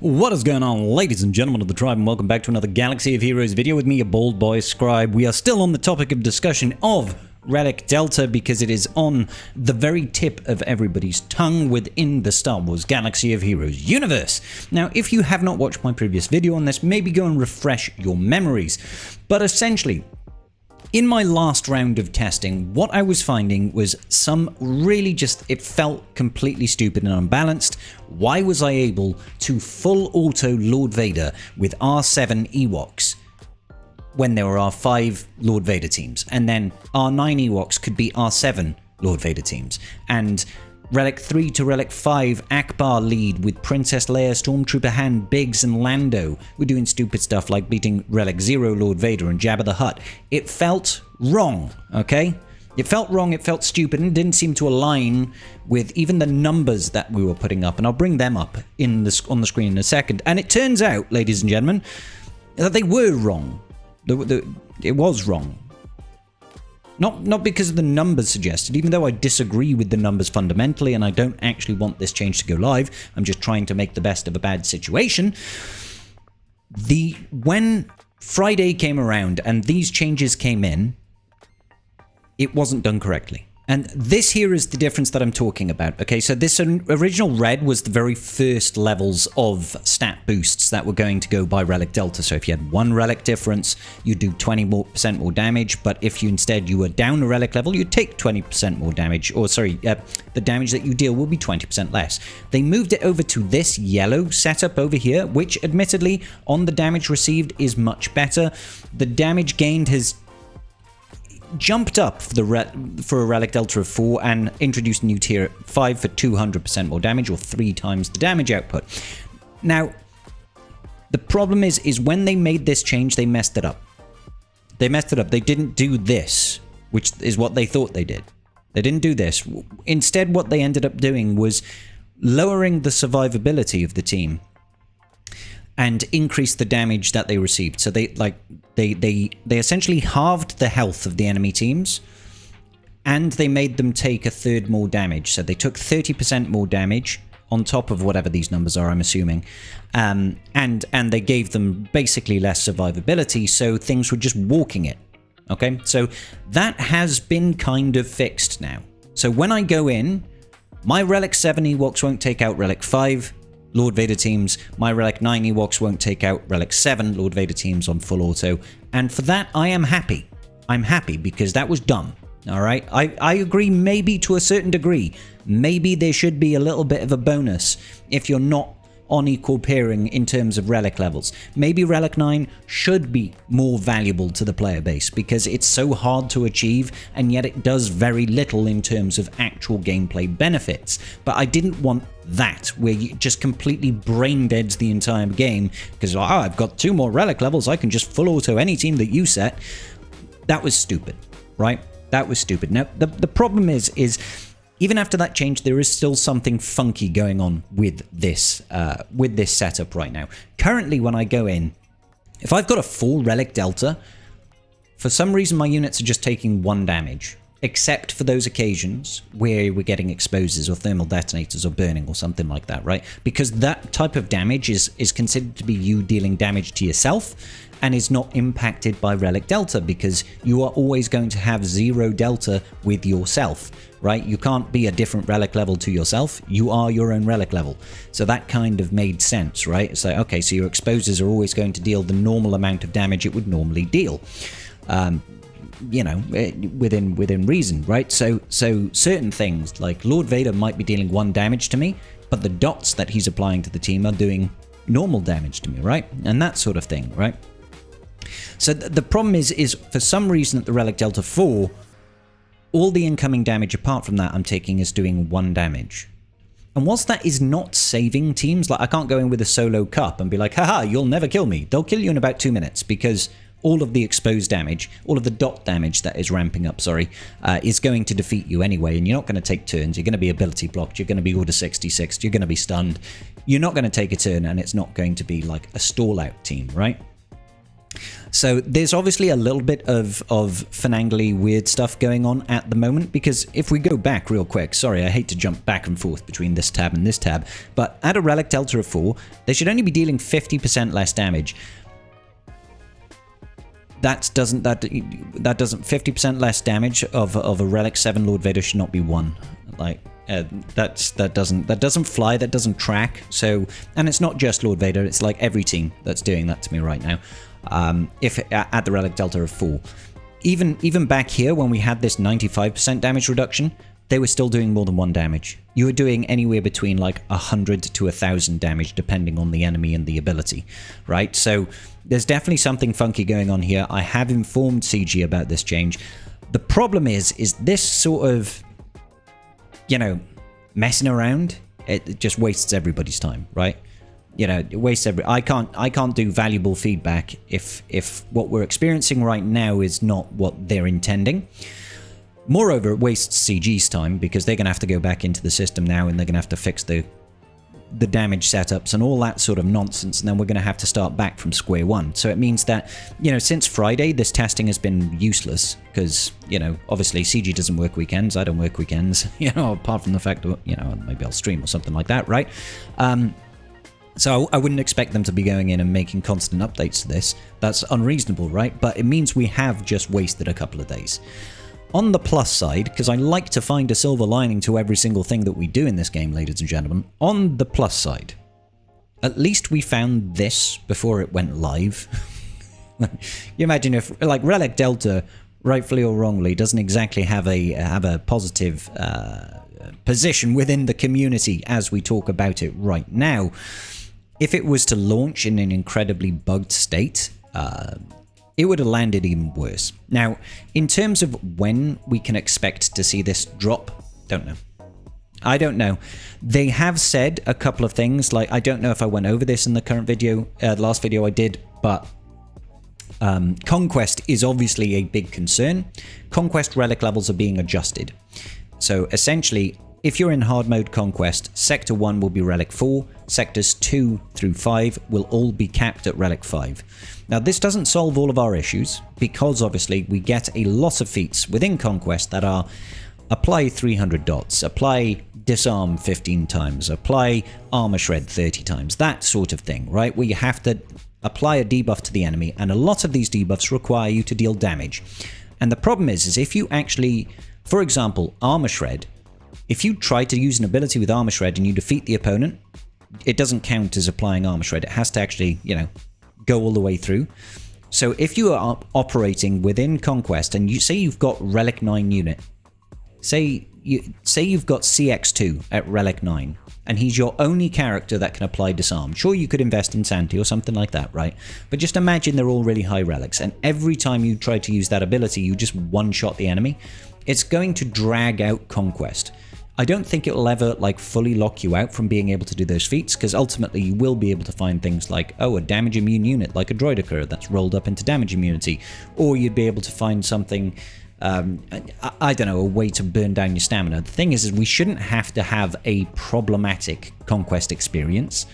What is going on, ladies and gentlemen of the tribe, and welcome back to another Galaxy of Heroes video with me, a bold boy scribe. We are still on the topic of discussion of Relic Delta because it is on the very tip of everybody's tongue within the Star Wars Galaxy of Heroes universe. Now, if you have not watched my previous video on this, maybe go and refresh your memories. But essentially, in my last round of testing, what I was finding was some really it felt completely stupid and unbalanced. Why was I able to full auto Lord Vader with R7 Ewoks when there were R5 Lord Vader teams? And then R9 Ewoks could be R7 Lord Vader teams. And Relic 3 to Relic 5 Akbar lead with Princess Leia, Stormtrooper Han, Biggs and Lando. We're doing stupid stuff like beating Relic 0 Lord Vader and Jabba the Hutt. It felt wrong, okay? It felt wrong, it felt stupid, and it didn't seem to align with even the numbers that we were putting up. And I'll bring them up on the screen in a second. And it turns out, ladies and gentlemen, that they were wrong. It was wrong. Not because of the numbers suggested, even though I disagree with the numbers fundamentally and I don't actually want this change to go live. I'm just trying to make the best of a bad situation. When Friday came around and these changes came in, it wasn't done correctly. And this here is the difference that I'm talking about. Okay, so this original red was the very first levels of stat boosts that were going to go by Relic Delta. So if you had one relic difference, you do 20% more damage. But if you were down a relic level, you'd take 20% more damage. Or sorry, the damage that you deal will be 20% less. They moved it over to this yellow setup over here, which admittedly on the damage received is much better. The damage gained has jumped up for a Relic Delta of 4 and introduced new tier 5 for 200% more damage, or 3 times the damage output. Now, the problem is when they made this change, they messed it up. They messed it up. They didn't do this, which is what they thought they did. They didn't do this. Instead, what they ended up doing was lowering the survivability of the team and increase the damage that they received. So they essentially halved the health of the enemy teams, and they made them take a third more damage. So they took 30% more damage on top of whatever these numbers are, I'm assuming, and they gave them basically less survivability, so things were just walking it. Okay, so that has been kind of fixed now. So when I go in, my Relic 7 Ewoks won't take out Relic 5 Lord Vader teams. My Relic 9 Ewoks won't take out Relic 7 Lord Vader teams on full auto. And for that, I am happy. I'm happy because that was dumb. Alright? I agree maybe to a certain degree. Maybe there should be a little bit of a bonus if you're not on equal pairing in terms of relic levels. Maybe Relic 9 should be more valuable to the player base because it's so hard to achieve and yet it does very little in terms of actual gameplay benefits. But I didn't want that, where you just completely brain deads the entire game because I've got 2 more relic levels, I can just full auto any team that you set. That was stupid, right? That was stupid. Now, the problem is even after that change, there is still something funky going on with this setup right now. Currently, when I go in, if I've got a full Relic Delta, for some reason my units are just taking 1 damage, except for those occasions where we're getting exposes or thermal detonators or burning or something like that, right? Because that type of damage is considered to be you dealing damage to yourself and is not impacted by Relic Delta because you are always going to have 0 Delta with yourself, right? You can't be a different relic level to yourself. You are your own relic level. So that kind of made sense, right? It's like, okay, so your exposes are always going to deal the normal amount of damage it would normally deal. You know, within reason, right? So certain things like Lord Vader might be dealing 1 damage to me, but the dots that he's applying to the team are doing normal damage to me, right? And that sort of thing, right? So the problem is for some reason at the Relic Delta 4, all the incoming damage apart from that I'm taking is doing 1 damage. And whilst that is not saving teams, like I can't go in with a solo cup and be like, haha, you'll never kill me. They'll kill you in about 2 minutes because all of the exposed damage, all of the dot damage that is ramping up, is going to defeat you anyway, and you're not going to take turns. You're going to be ability blocked. You're going to be Order 66. You're going to be stunned. You're not going to take a turn, and it's not going to be like a stall-out team, right? So there's obviously a little bit of finangly weird stuff going on at the moment, because if we go back real quick, sorry, I hate to jump back and forth between this tab and this tab, but at a Relic Delta of 4, they should only be dealing 50% less damage. That doesn't 50% less damage of a Relic 7 Lord Vader should not be 1. Like that doesn't fly, that doesn't track. So, and it's not just Lord Vader, it's like every team that's doing that to me right now. If at the Relic Delta of 4, even back here when we had this 95% damage reduction, they were still doing more than 1 damage. You were doing anywhere between like 100 to 1,000 damage depending on the enemy and the ability, right? So there's definitely something funky going on here. I have informed CG about this change. The problem is this sort of, you know, messing around, it just wastes everybody's time, right? You know, it wastes I can't do valuable feedback if what we're experiencing right now is not what they're intending. Moreover, it wastes CG's time, because they're going to have to go back into the system now and they're going to have to fix the damage setups and all that sort of nonsense, and then we're going to have to start back from square one. So it means that, you know, since Friday, this testing has been useless, because, you know, obviously CG doesn't work weekends, I don't work weekends, you know, apart from the fact that, you know, maybe I'll stream or something like that, right? So I wouldn't expect them to be going in and making constant updates to this. That's unreasonable, right? But it means we have just wasted a couple of days. On the plus side, because I like to find a silver lining to every single thing that we do in this game, ladies and gentlemen, on the plus side, at least we found this before it went live. You imagine if, like, Relic Delta, rightfully or wrongly, doesn't exactly have a positive position within the community as we talk about it right now. If it was to launch in an incredibly bugged state, it would have landed even worse. Now, in terms of when we can expect to see this drop, don't know. I don't know. They have said a couple of things, like, I don't know if I went over this in the current video, the last video I did, but Conquest is obviously a big concern. Conquest relic levels are being adjusted. So essentially, if you're in hard mode Conquest, Sector 1 will be Relic 4, Sectors 2 through 5 will all be capped at Relic 5. Now, this doesn't solve all of our issues, because obviously we get a lot of feats within Conquest that are apply 300 dots, apply disarm 15 times, apply armor shred 30 times, that sort of thing, right? Where you have to apply a debuff to the enemy, and a lot of these debuffs require you to deal damage. And the problem is if you actually, for example, armor shred, if you try to use an ability with armor shred and you defeat the opponent, it doesn't count as applying armor shred. It has to actually, you know, go all the way through. So if you are operating within Conquest and you say you've got Relic 9 unit, say you've got CX2 at Relic 9, and he's your only character that can apply disarm. Sure, you could invest in Santi or something like that, right? But just imagine they're all really high relics, and every time you try to use that ability, you just one-shot the enemy. It's going to drag out Conquest. I don't think it will ever, like, fully lock you out from being able to do those feats, because ultimately you will be able to find things like, oh, a damage immune unit, like a Droideker that's rolled up into damage immunity, or you'd be able to find something, I don't know, a way to burn down your stamina. The thing is we shouldn't have to have a problematic Conquest experience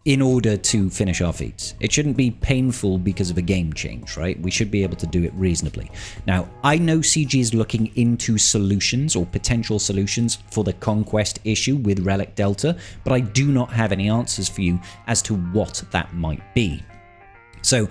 in order to finish our feats. It shouldn't be painful because of a game change, right? We should be able to do it reasonably. Now, I know CG is looking into solutions or potential solutions for the Conquest issue with Relic Delta, but I do not have any answers for you as to what that might be. So,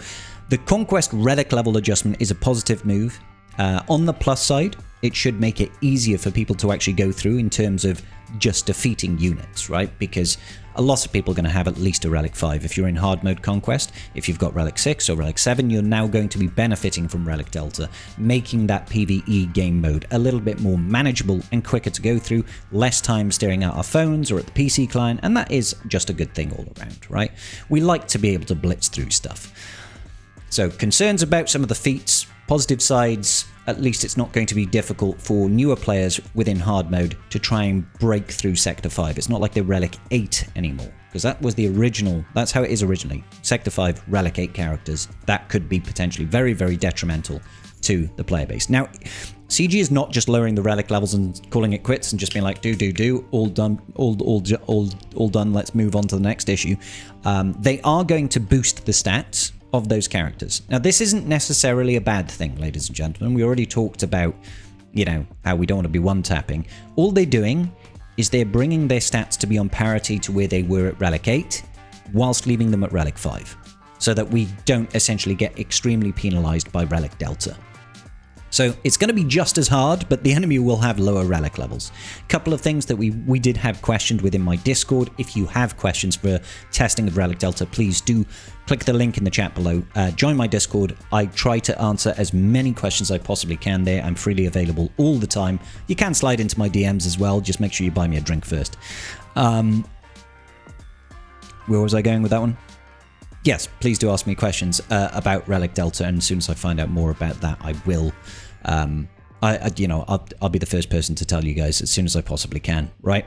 the Conquest relic level adjustment is a positive move. On the plus side, it should make it easier for people to actually go through in terms of just defeating units, right? Because a lot of people are going to have at least a Relic 5. If you're in hard mode Conquest, if you've got Relic 6 or Relic 7, you're now going to be benefiting from Relic Delta, making that PvE game mode a little bit more manageable and quicker to go through, less time staring at our phones or at the PC client, and that is just a good thing all around, right? We like to be able to blitz through stuff. So, concerns about some of the feats, positive sides, at least it's not going to be difficult for newer players within hard mode to try and break through Sector 5. It's not like the Relic 8 anymore, because that was the original, that's how it is originally. Sector 5, Relic 8 characters, that could be potentially very, very detrimental to the player base. Now, CG is not just lowering the relic levels and calling it quits and just being like, do, all done, all done, let's move on to the next issue. They are going to boost the stats of those characters. Now, this isn't necessarily a bad thing, ladies and gentlemen. We already talked about, you know, how we don't want to be one-tapping. All they're doing is they're bringing their stats to be on parity to where they were at Relic 8, whilst leaving them at Relic 5, so that we don't essentially get extremely penalized by Relic Delta. So it's going to be just as hard, but the enemy will have lower relic levels. A couple of things that we did have questioned within my Discord. If you have questions for testing of Relic Delta, please do click the link in the chat below. Join my Discord. I try to answer as many questions I possibly can there. I'm freely available all the time. You can slide into my DMs as well. Just make sure you buy me a drink first. Where was I going with that one? Yes, please do ask me questions about Relic Delta, and as soon as I find out more about that, I will. I'll be the first person to tell you guys as soon as I possibly can, right?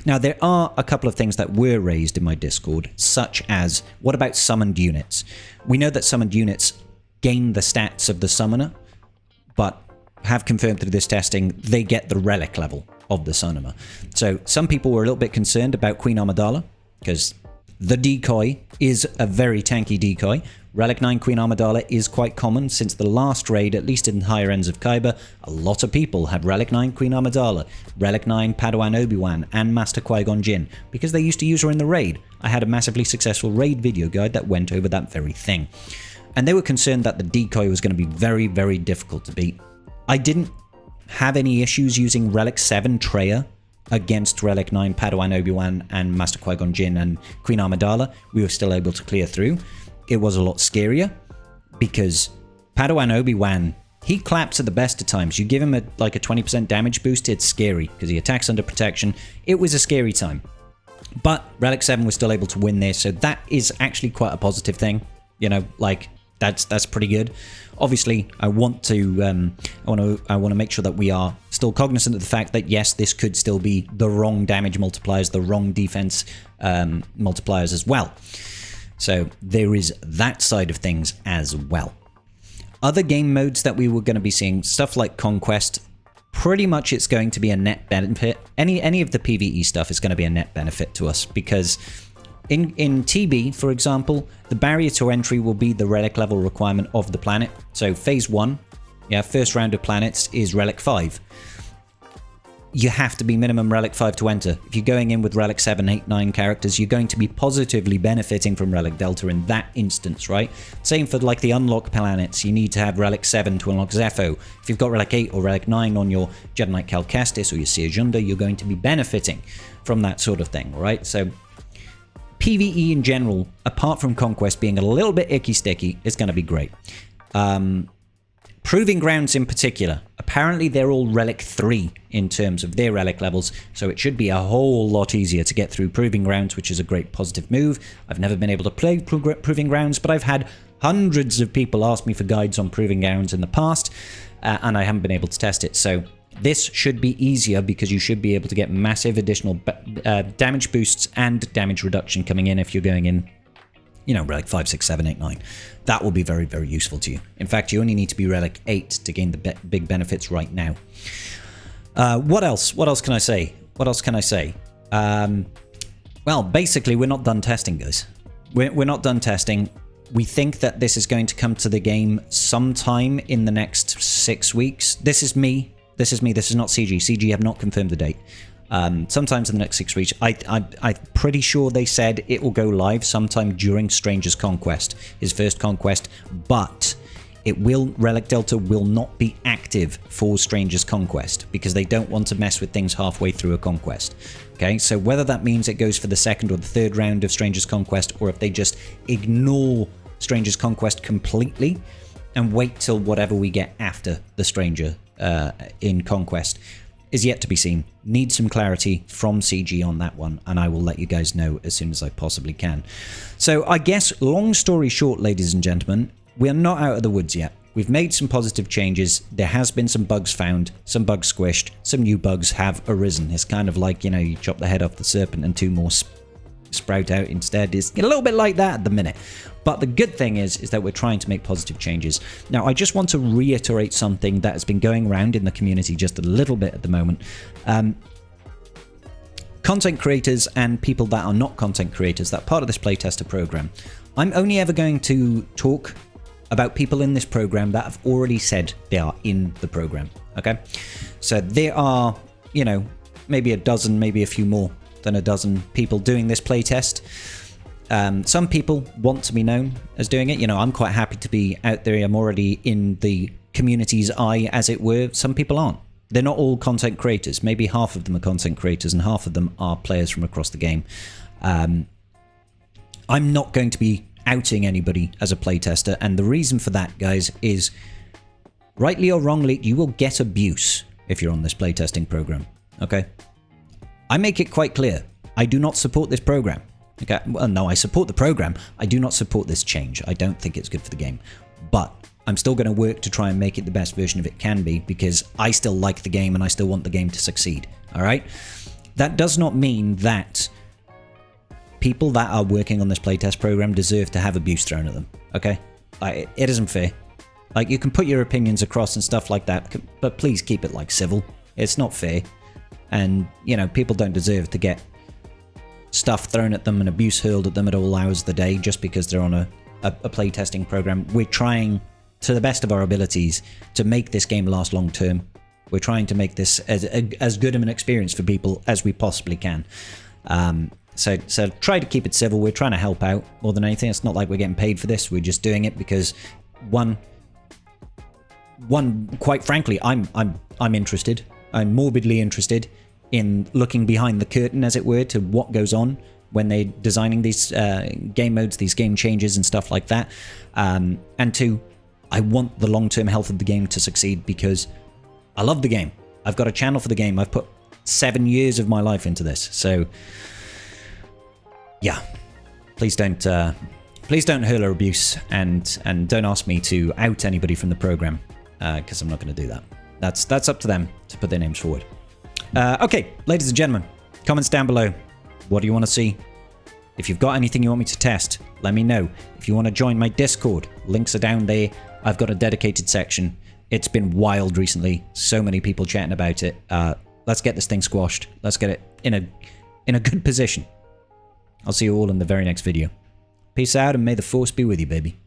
Now, there are a couple of things that were raised in my Discord, such as, what about summoned units? We know that summoned units gain the stats of the summoner, but have confirmed through this testing, they get the relic level of the summoner. So some people were a little bit concerned about Queen Amidala, because the decoy is a very tanky decoy. Relic 9 Queen Amidala is quite common. Since the last raid, at least in higher ends of Khyber, a lot of people had Relic 9 Queen Amidala, Relic 9 Padawan Obi-Wan, and Master Qui-Gon Jinn, because they used to use her in the raid. I had a massively successful raid video guide that went over that very thing. And they were concerned that the decoy was going to be very, very difficult to beat. I didn't have any issues using Relic 7 Treya against Relic 9 Padawan Obi-Wan and Master Qui-Gon Jinn and Queen Amidala. We were still able to clear through. It was a lot scarier because Padawan Obi-Wan, he claps at the best of times. You give him like a 20% damage boost, it's scary because he attacks under protection. It was a scary time. But Relic 7 was still able to win there, so that is actually quite a positive thing. You know, like that's pretty good. Obviously, I want to make sure that we are still cognizant of the fact that yes, this could still be the wrong damage multipliers, the wrong defense multipliers as well. So there is that side of things as well. Other game modes that we were going to be seeing, stuff like Conquest, pretty much it's going to be a net benefit. Any of the PvE stuff is going to be a net benefit to us because in TB, for example, the barrier to entry will be the relic level requirement of the planet. So phase 1, first round of planets is Relic 5. You have to be minimum Relic 5 to enter. If you're going in with Relic 7, 8, 9 characters, you're going to be positively benefiting from Relic Delta in that instance, right? Same for like the unlock planets. You need to have Relic 7 to unlock Zepho. If you've got Relic 8 or Relic 9 on your Jedi Knight Cal Kestis or your Seer Junda, you're going to be benefiting from that sort of thing, right? So PvE in general, apart from Conquest being a little bit icky-sticky, is going to be great. Proving Grounds in particular, apparently they're all Relic 3 in terms of their relic levels, so it should be a whole lot easier to get through Proving Grounds, which is a great positive move. I've never been able to play Proving Grounds, but I've had hundreds of people ask me for guides on Proving Grounds in the past, and I haven't been able to test it. So this should be easier because you should be able to get massive additional damage boosts and damage reduction coming in if you're going in, Relic 5, 6, 7, 8, 9. That will be very, very useful to you. In fact, you only need to be Relic 8 to gain the big benefits right now. What else? What else can I say? Well, basically, we're not done testing, guys. We're not done testing. We think that this is going to come to the game sometime in the next 6 weeks. This is me. This is not CG. CG have not confirmed the date. Sometimes in the next 6 weeks. I'm pretty sure they said it will go live sometime during Stranger's Conquest, his first conquest, but Relic Delta will not be active for Stranger's Conquest because they don't want to mess with things halfway through a conquest. Okay, so whether that means it goes for the second or the third round of Stranger's Conquest, or if they just ignore Stranger's Conquest completely and wait till whatever we get after the Stranger in Conquest, is yet to be seen. Need some clarity from CG on that one, and I will let you guys know as soon as I possibly can. So I guess, long story short, ladies and gentlemen, we're not out of the woods yet. We've made some positive changes. There has been some bugs found, some bugs squished, some new bugs have arisen. It's kind of like, you chop the head off the serpent and two more sprout out instead. It's a little bit like that at the minute. But the good thing is that we're trying to make positive changes. Now, I just want to reiterate something that has been going around in the community just a little bit at the moment. content creators and people that are not content creators that are part of this playtester program. I'm only ever going to talk about people in this program that have already said they are in the program. Okay, so there are, you know, maybe a dozen, maybe a few more than a dozen people doing this playtest. Some people want to be known as doing it. You know, I'm quite happy to be out there. I'm already in the community's eye, as it were. Some people aren't. They're not all content creators. Maybe half of them are content creators and half of them are players from across the game. I'm not going to be outing anybody as a playtester, and the reason for that, guys, is rightly or wrongly, you will get abuse if you're on this playtesting program. Okay? I make it quite clear. I do not support this program. Okay? Well, no, I support the program. I do not support this change. I don't think it's good for the game. But I'm still going to work to try and make it the best version of it can be, because I still like the game and I still want the game to succeed. All right? That does not mean that people that are working on this playtest program deserve to have abuse thrown at them. Okay? It isn't fair. Like, you can put your opinions across and stuff like that, but please keep it, like, civil. It's not fair. And, you know, people don't deserve to get stuff thrown at them and abuse hurled at them at all hours of the day just because they're on a playtesting program. We're trying, to the best of our abilities, to make this game last long term. We're trying to make this as good of an experience for people as we possibly can. So try to keep it civil. We're trying to help out more than anything. It's not like we're getting paid for this. We're just doing it because one, quite frankly, I'm interested. I'm morbidly interested in looking behind the curtain, as it were, to what goes on when they're designing these game modes, these game changes and stuff like that. And two, I want the long-term health of the game to succeed because I love the game. I've got a channel for the game. I've put 7 years of my life into this. So yeah, please don't hurl or abuse, and don't ask me to out anybody from the program, because I'm not going to do that. That's up to them to put their names forward. Okay, ladies and gentlemen, comments down below. What do you want to see? If you've got anything you want me to test, let me know. If you want to join my Discord, links are down there. I've got a dedicated section. It's been wild recently. So many people chatting about it. Let's get this thing squashed. Let's get it in a good position. I'll see you all in the very next video. Peace out, and may the force be with you, baby.